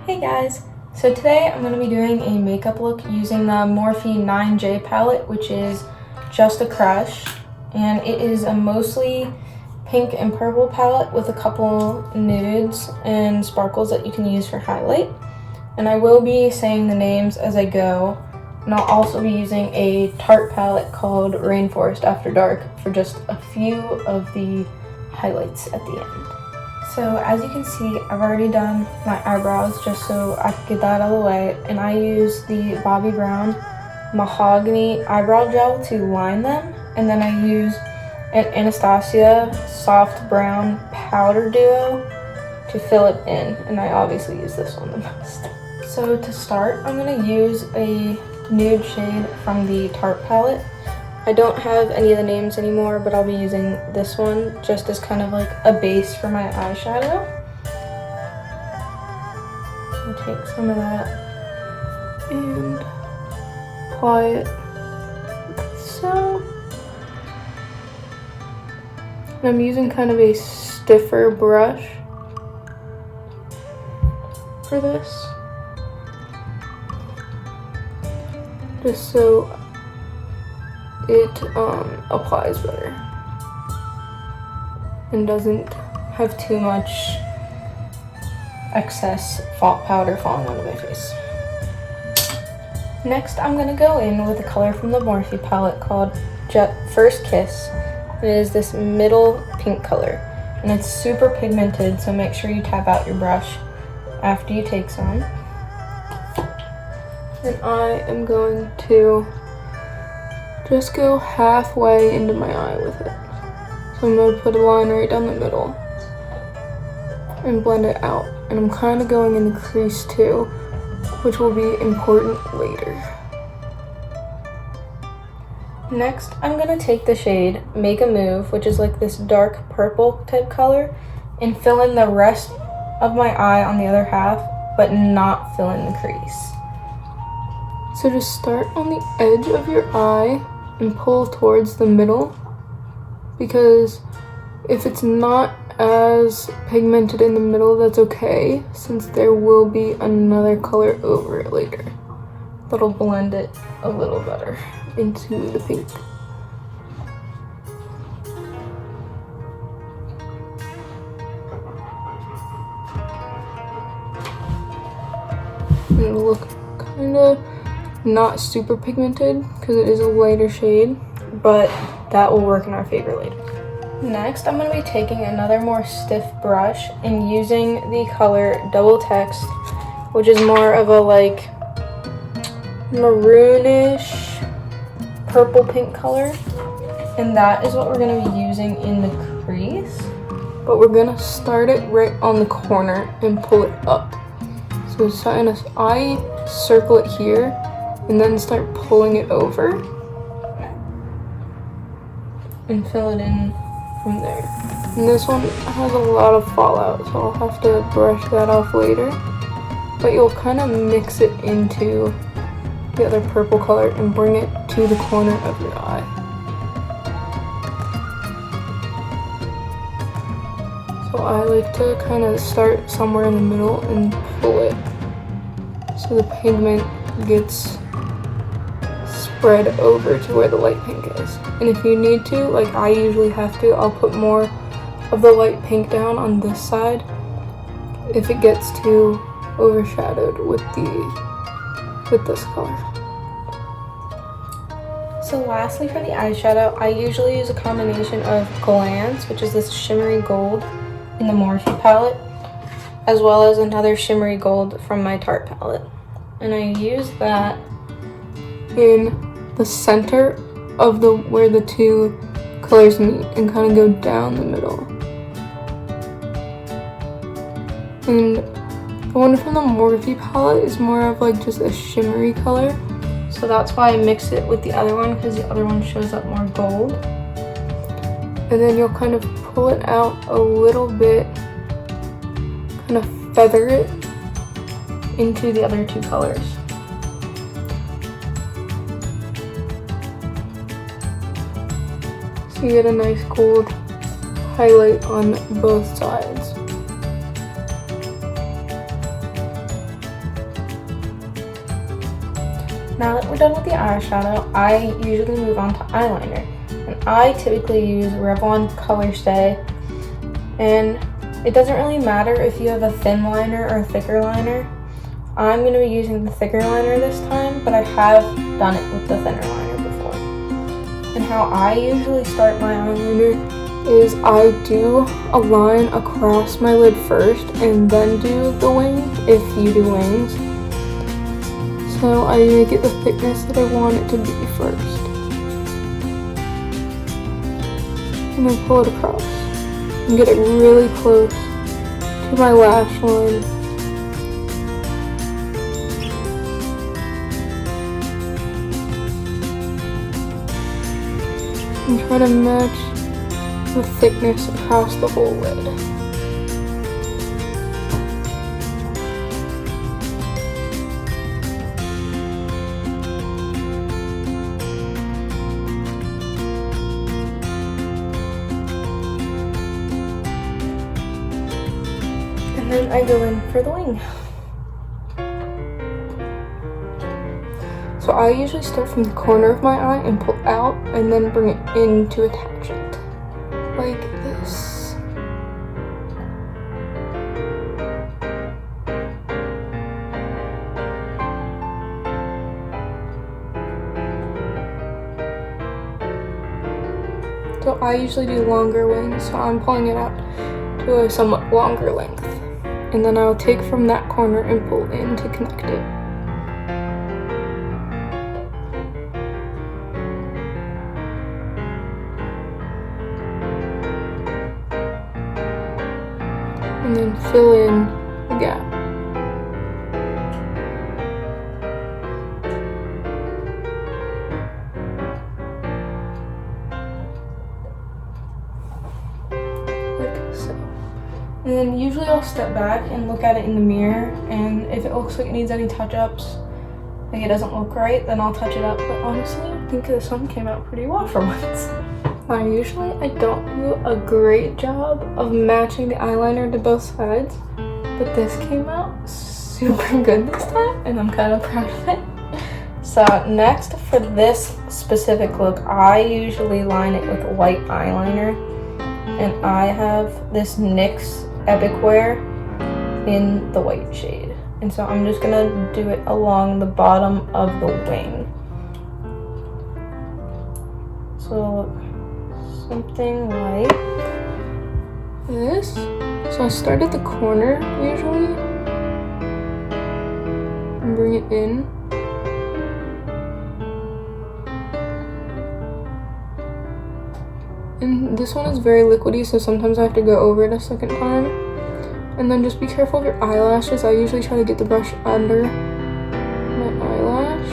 Hey guys! So today I'm going to be doing a makeup look using the Morphe 9J palette, which is just a crush, and it is a mostly pink and purple palette with a couple nudes and sparkles that you can use for highlight. And I will be saying the names as I go, and I'll also be using a Tarte palette called Rainforest After Dark for just a few of the highlights at the end. So as you can see, I've already done my eyebrows just so I could get that out of the way, and I use the Bobbi Brown Mahogany Eyebrow Gel to line them, and then I use an Anastasia Soft Brown Powder Duo to fill it in, and I obviously use this one the most. So to start, I'm going to use a nude shade from the Tarte palette. I don't have any of the names anymore, but I'll be using this one just as kind of like a base for my eyeshadow. I'll take some of that and apply it like so. And I'm using kind of a stiffer brush for this, just so it applies better and doesn't have too much excess powder falling onto my face. Next, I'm going to go in with a color from the Morphe palette called First Kiss. It is this middle pink color, and it's super pigmented, so make sure you tap out your brush after you take some. And I am going to just go halfway into my eye with it. So I'm going to put a line right down the middle and blend it out. And I'm kind of going in the crease too, which will be important later. Next, I'm going to take the shade Make a Move, which is like this dark purple type color, and fill in the rest of my eye on the other half, but not fill in the crease. So just start on the edge of your eye and pull towards the middle, because if it's not as pigmented in the middle, that's okay, since there will be another color over it later that'll blend it a little better into the pink. And it'll look kind of not super pigmented because it is a lighter shade, but that will work in our favor later. Next, I'm going to be taking another more stiff brush and using the color Double Text, which is more of a like maroonish purple pink color, and that is what we're going to be using in the crease, but we're going to start it right on the corner and pull it up. So I circle it here and then start pulling it over and fill it in from there. And this one has a lot of fallout, so I'll have to brush that off later. But you'll kind of mix it into the other purple color and bring it to the corner of your eye. So I like to kind of start somewhere in the middle and pull it so the pigment gets spread over to where the light pink is. And if you need to, like I usually have to, I'll put more of the light pink down on this side if it gets too overshadowed with this color. So lastly, for the eyeshadow, I usually use a combination of Glance, which is this shimmery gold in the Morphe palette, as well as another shimmery gold from my Tarte palette. And I use that in the center of where the two colors meet and kind of go down the middle. And the one from the Morphe palette is more of like just a shimmery color, so that's why I mix it with the other one, because the other one shows up more gold. And then you'll kind of pull it out a little bit, kind of feather it into the other two colors. So you get a nice gold highlight on both sides. now that we're done with the eyeshadow, I usually move on to eyeliner. And I typically use Revlon Color Stay. And it doesn't really matter if you have a thin liner or a thicker liner. I'm going to be using the thicker liner this time, but I have done it with the thinner liner before. And how I usually start my eyeliner is I do a line across my lid first and then do the wing if you do wings. So I make it the thickness that I want it to be first. And then pull it across and get it really close to my lash line. And try to match the thickness across the whole lid. And then I go in for the wing. So I usually start from the corner of my eye and pull out and then bring it in to attach it, like this. So I usually do longer wings, so I'm pulling it out to a somewhat longer length. And then I'll take from that corner and pull in to connect it. And then fill in the gap. Like so. And then usually I'll step back and look at it in the mirror, and if it looks like it needs any touch-ups, like it doesn't look right, then I'll touch it up. But honestly, I think this one came out pretty well for once. Now usually I don't do a great job of matching the eyeliner to both sides, but this came out super good this time and I'm kind of proud of it. So next, for this specific look, I usually line it with white eyeliner, and I have this NYX Epic Wear in the white shade. And so I'm just gonna do it along the bottom of the wing. So look something like this. So I start at the corner usually and bring it in. And this one is very liquidy, so sometimes I have to go over it a second time. And then just be careful of your eyelashes. I usually try to get the brush under my eyelash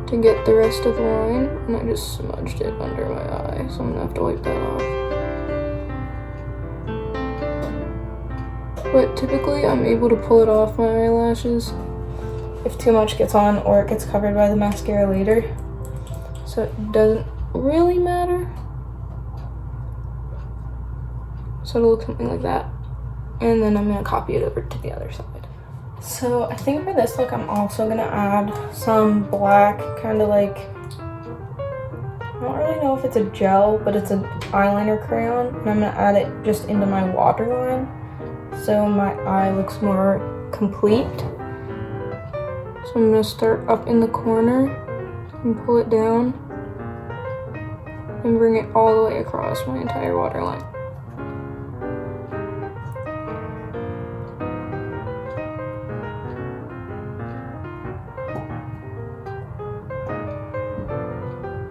to get the rest of the line, and I just smudged it under my eye, so I'm gonna have to wipe that off. But typically I'm able to pull it off my eyelashes if too much gets on or it gets covered by the mascara later, so it doesn't really matter. So it'll look something like that, and then I'm gonna copy it over to the other side. So I think for this look, I'm also gonna add some black, kind of like, I don't really know if it's a gel, but it's an eyeliner crayon, and I'm gonna add it just into my waterline, so my eye looks more complete. So I'm gonna start up in the corner and pull it down and bring it all the way across my entire waterline.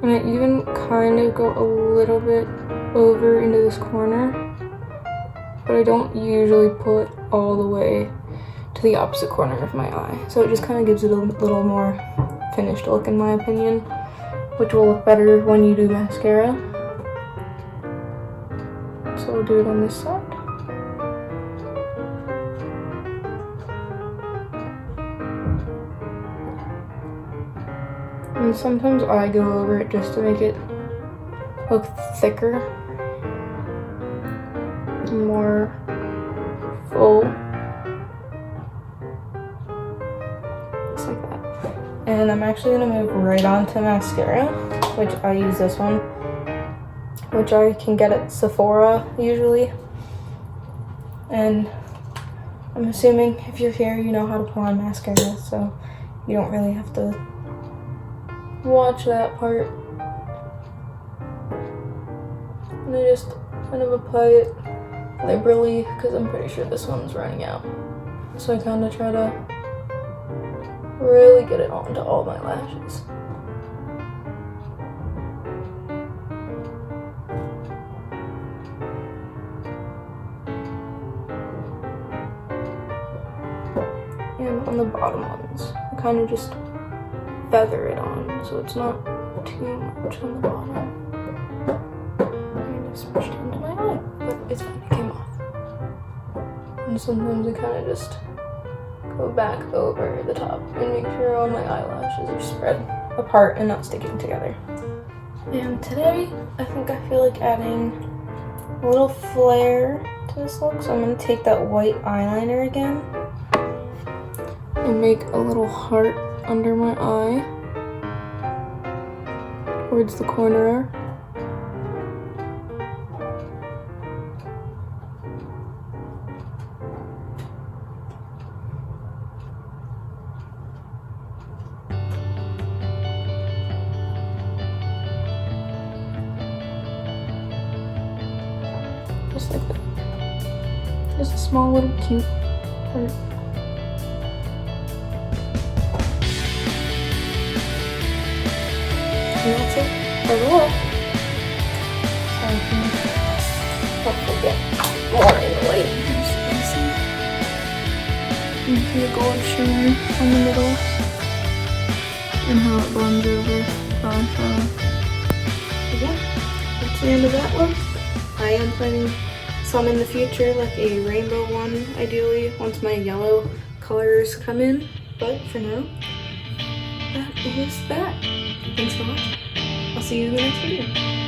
And I even kind of go a little bit over into this corner, but I don't usually pull it all the way to the opposite corner of my eye. So it just kind of gives it a little more finished look, in my opinion, which will look better when you do mascara. So we'll do it on this side. And sometimes I go over it just to make it look thicker, more full, just like that. And I'm actually gonna move right on to mascara, which I use this one, which I can get at Sephora usually. And I'm assuming if you're here, you know how to put on mascara, so you don't really have to watch that part. And I just kind of apply it liberally because I'm pretty sure this one's running out. So I kind of try to really get it onto all my lashes. And on the bottom ones, I kind of just feather it on so it's not too much on the bottom. And just pushed into my eye, but it's fine, it came off. And sometimes I kind of just go back over the top and make sure all my eyelashes are spread apart and not sticking together. And today, I think I feel like adding a little flare to this look, so I'm going to take that white eyeliner again and make a little heart under my eye towards the corner. Just like that. Just a small little cute heart. And that's it for the look. So I can hopefully get more in the light. You can see the gold shimmer in the middle and how it blends over the eyeshadow. Yeah, that's the end of that look. I am planning some in the future, like a rainbow one, ideally, once my yellow colors come in. But for now, that is that. Thanks for watching. I'll see you in the next video.